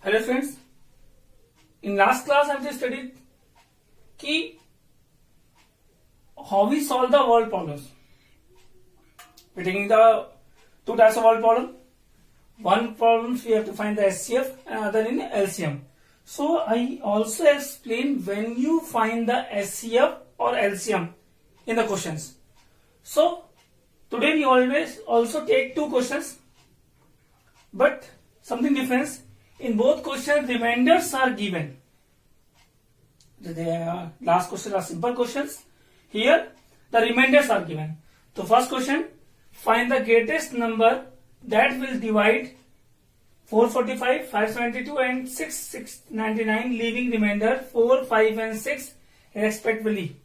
Hello friends, in last class I have just studied ki how we solve the world problems. We're taking the two types of world problem. One problems we have to find the SCF and other in LCM. So I also explain when you find the SCF or LCM in the questions. So today we always also take two questions, but something difference. In both questions, remainders are given. The last question are simple questions. Here, the remainders are given. So first question, find the greatest number that will divide 445, 572 and 699, leaving remainder 4, 5 and 6 respectively.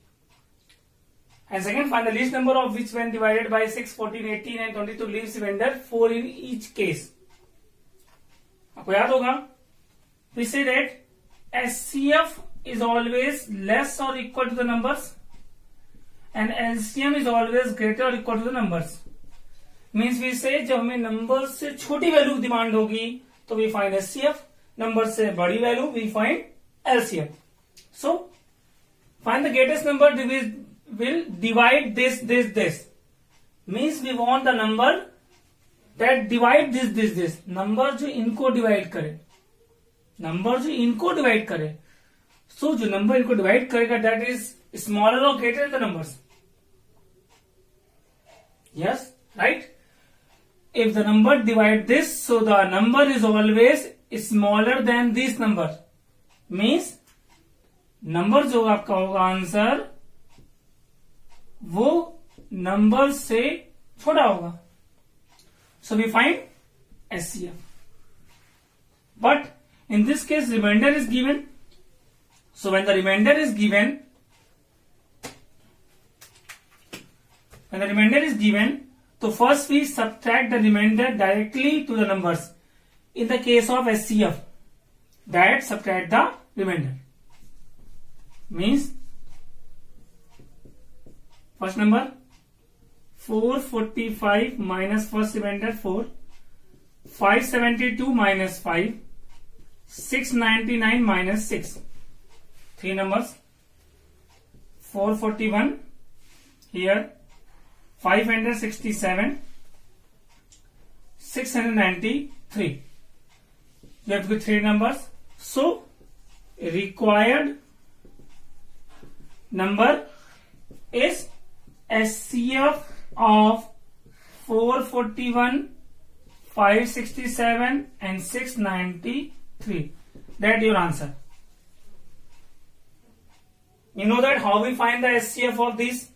And second, find the least number of which when divided by 6, 14, 18 and 22 leaves remainder 4 in each case. आपको याद होगा we say that SCF is always less or equal to the numbers and LCM is always greater or equal to the numbers. Means we say जब हमें number से छोटी value demand होगी तो we find SCF, number से बड़ी value we find LCM. So find the greatest number will divide this. Means we want the number that divide this. Number जो इनको डिवाइड करे, so जो नंबर इनको डिवाइड करेगा that is smaller or greater than the numbers. Yes, right? If the number divide this, so the number is always smaller than this number. Means number जो आपका होगा answer वो number से छोटा होगा. So we find SCF. But in this case, remainder is given. So when the remainder is given, so first we subtract the remainder directly to the numbers. In the case of SCF, that subtract the remainder. Means first number 445 minus first remainder 4, 572 minus 5, 699 minus 6. Three numbers, 441 here, 567, 693. You have to get three numbers. So required number is SCF of 441, 567 and 693. That your answer. You know that how we find the SCF of these?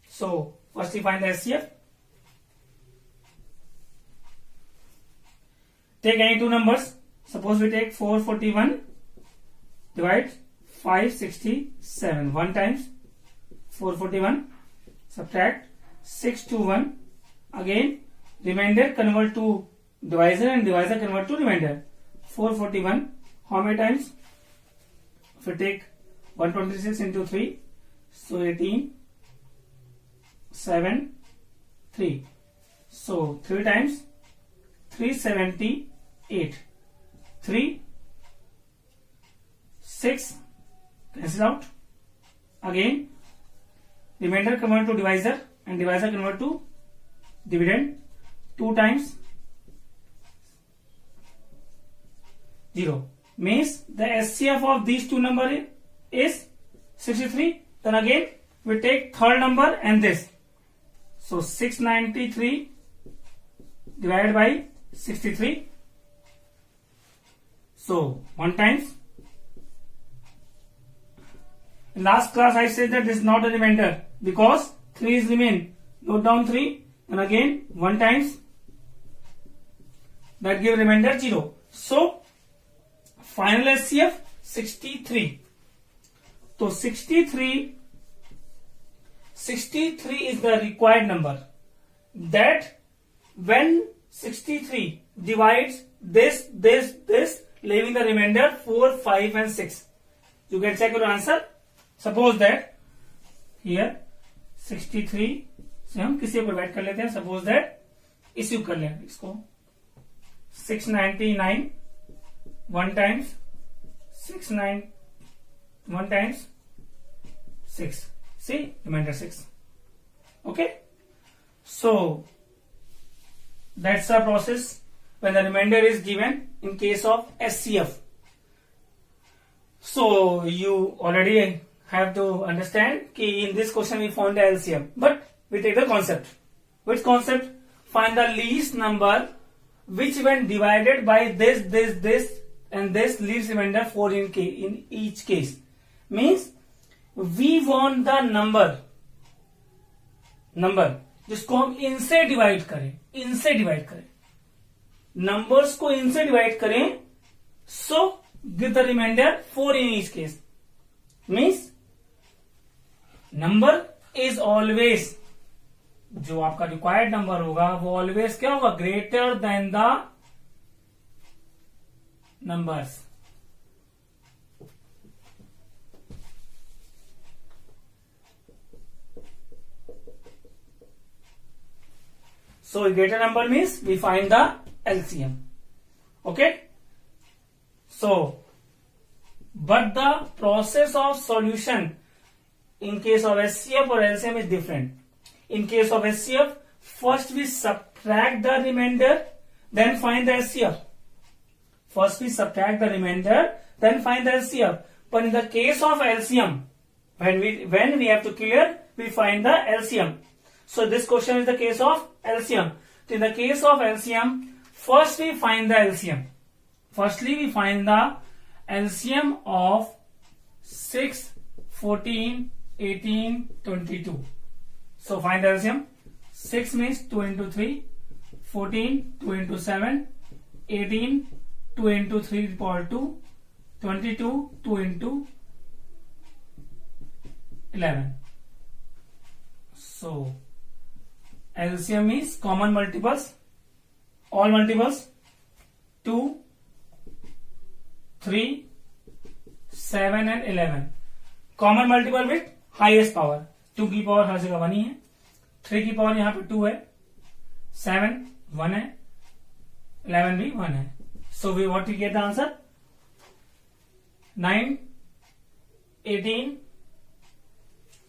So first we find the SCF. Take any two numbers. Suppose we take 441 divide 567. 1 times 441. Subtract 621. Again remainder convert to divisor and divisor convert to remainder. 441 how many times? If we take 126 into 3, so 18, 7, 3. So 3 times 378. 3, 6 cancel out. Again remainder convert to divisor and divisor convert to dividend. 2 times 0. Means the SCF of these two numbers is 63. Then again we take third number and this. So 693 divided by 63. So 1 times. In last class I said that this is not a remainder because 3 is remain. Note down 3 and again 1 times. That give remainder 0. So final SCF 63. So 63 is the required number. That when 63 divides this, leaving the remainder 4, 5 and 6. You can check your answer. Suppose that here 63 से हम किसी को divide कर लेते हैं. Suppose that issue कर लें इसको 699 1 times 6 9 1 times 6. See, remainder 6. Okay, so that's the process when the remainder is given in case of SCF. So you already have to understand कि in this question we found the LCM, but we take the concept. Which concept? Find the least number which when divided by this and this leaves remainder 4 in each case. Means we want the number जिसको हम इनसे divide करें, numbers को इनसे divide करें, so give the remainder 4 in each case. Means number is always, जो आपका required number होगा वो ऑलवेज क्या होगा, greater than the numbers. So greater number means we find the LCM. Okay. So, but the process of solution in case of SCF or LCM is different. In case of SCF, first we subtract the remainder, then find the SCF. First we subtract the remainder, then find the LCM. But in the case of LCM, when we have to clear, we find the LCM. So this question is the case of LCM. So in the case of LCM, first we find the LCM. Firstly, we find the LCM of 6, 14, 18, 22. So find the LCM. 6 means 2 into 3, 14, 2 into 7, 18, 2 into 3 to the power 2, 22, 2 into 11. So LCM is common multiples, all multiples 2, 3, 7 and 11. Common multiple with highest power. 2 की power हर जगह 1 ही है, 3 की power यहां पे 2 है, 7 1 है, 11 भी 1 है. So we what we get the answer 9, 18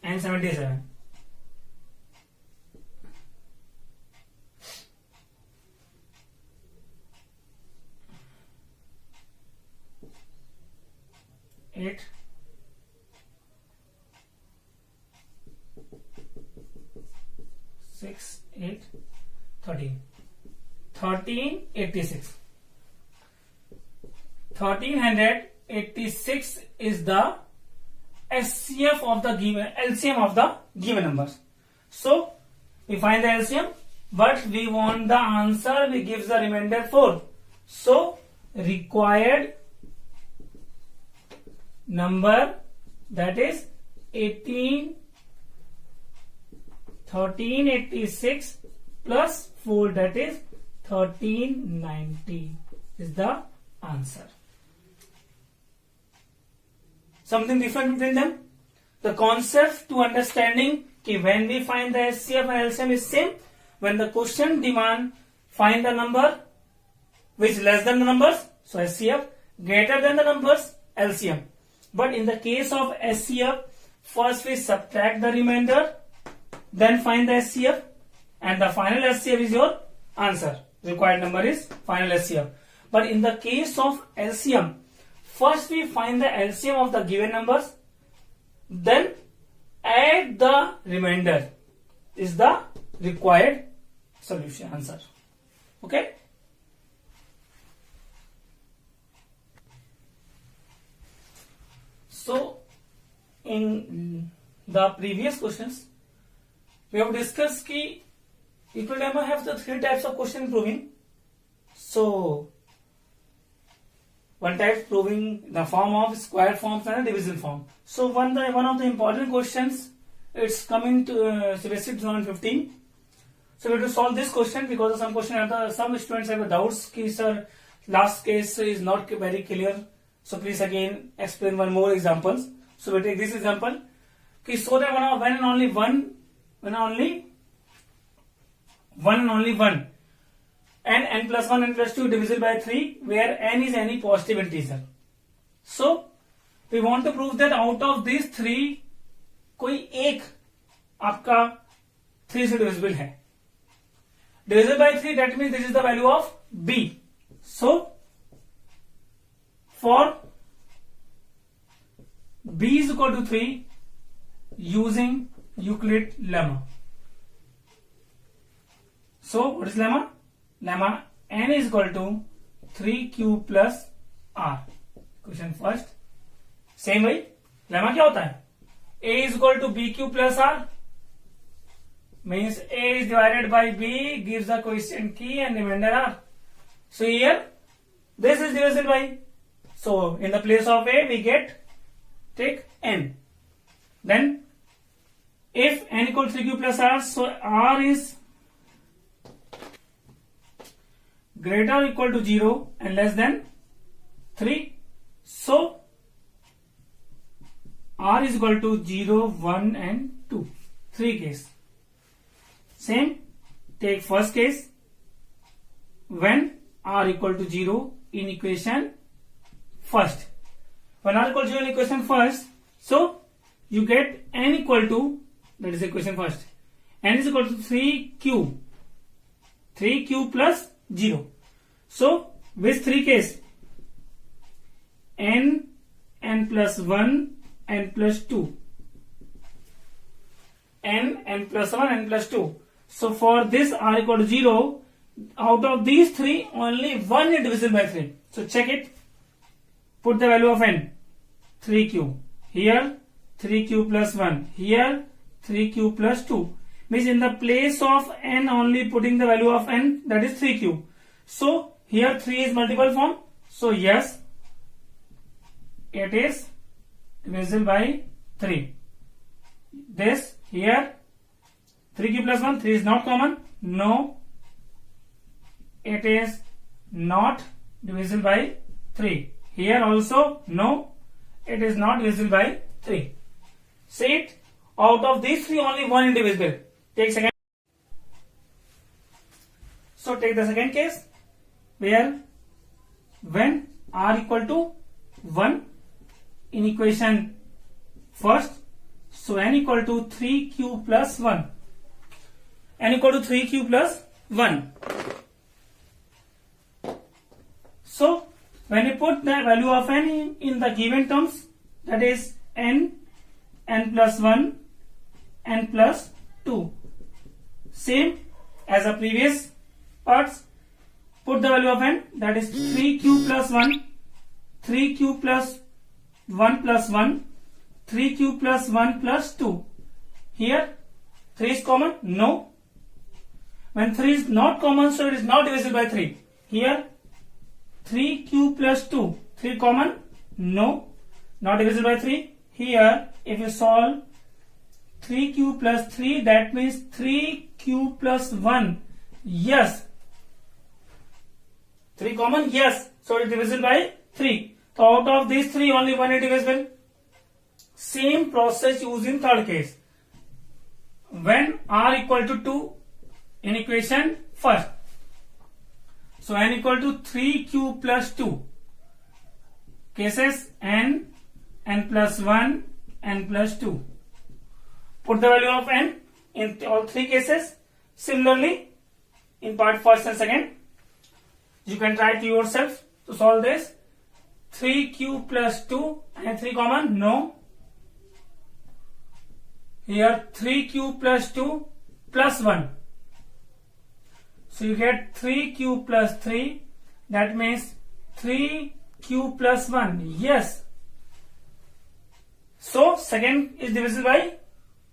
and 77. Eight, 6, 8, 13. 1386. 1386 is the SCF of the given LCM of the given numbers. So we find the LCM, but we want the answer. We gives the remainder 4. So required number, that is 1386 plus 4, that is 1390 is the answer. Something different between them. The concept to understanding कि when we find the SCF and LCM is same. When the question demand find the number which is less than the numbers, so SCF, greater than the numbers, LCM. But in the case of SCF, first we subtract the remainder, then find the SCF, and the final SCF is your answer. Required number is final SCF. But in the case of LCM, first we find the LCM of the given numbers, then add the remainder is the required solution answer. Okay. So in the previous questions we have discussed कि equal dilemma have the 3 types of question proving. So one type proving the form of square forms and division form. So one of the important questions, it's coming to basic 2015. So we have to solve this question because of some question some students have doubts कि sir last case is not very clear. So please again explain one more examples. So we take this example कि so that when and only one n plus 1, n plus 2 divisible by 3, where n is any positive integer. So we want to prove that out of these 3 कोई एक आपका 3 से divisible है. Divisible by 3, that means this is the value of b. So for b is equal to 3 using Euclid lemma. So what is lemma? Lemma n is equal to 3q plus r. Question first. Same way, lemma क्या होता है? A is equal to bq plus r. Means A is divided by B gives the quotient key and remainder r. So here this is divisible by. So in the place of A we take n. Then if n equal to 3q plus r, so r is greater or equal to 0 and less than 3. So r is equal to 0, 1 and 2. 3 case. Same, take first case when r equal to 0 in equation first. When r equal to 0 in equation first, so you get n equal to, that is equation first, n is equal to 3q plus 0. So with 3 case, n plus 1, n plus 2, n plus 1, n plus 2. So for this r equal to 0, out of these 3, only 1 is divisible by 3. So check it. Put the value of n. 3q. Here 3q plus 1. Here 3q plus 2. Means in the place of n only putting the value of n, that is 3q. So here 3 is multiple form. So yes, it is divisible by 3. This here 3q plus 1, 3 is not common. No, it is not divisible by 3. Here also no, it is not divisible by 3. Say it. Out of these 3, only 1 is divisible. Take second. So take the second case where when r equal to 1 in equation first, so n equal to 3q plus 1. N equal to 3q plus 1. So when you put the value of n in the given terms, that is n plus 1, n plus 2. Same as the previous parts. Put the value of n, that is 3q plus 1, 3q plus 1 plus 1, 3q plus 1 plus 2. Here 3 is common? No. When 3 is not common, so it is not divisible by 3. Here 3q plus 2. 3 common? No. Not divisible by 3. Here if you solve 3q plus 3, that means 3q plus 1. Yes. 3 common? Yes. So it is divisible by 3. So out of these 3, only 1 is divisible. Same process used in third case. When r equal to 2 in equation first. So n equal to 3q plus 2. Cases n plus 1, n plus 2. Put the value of n in all 3 cases. Similarly, in part first and second, you can try to yourself to solve this. 3q plus 2 and 3 common? No. Here 3q plus 2 plus 1. So you get 3q plus 3. That means 3q plus 1. Yes. So second is divisible by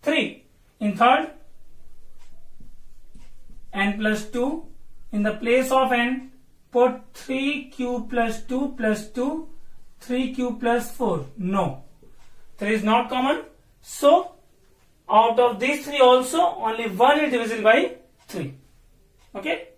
3. In third, n plus 2. In the place of n, put 3q plus 2 plus 2, 3q plus 4. No. 3 is not common. So out of these 3 also, only 1 is divisible by 3. Okay.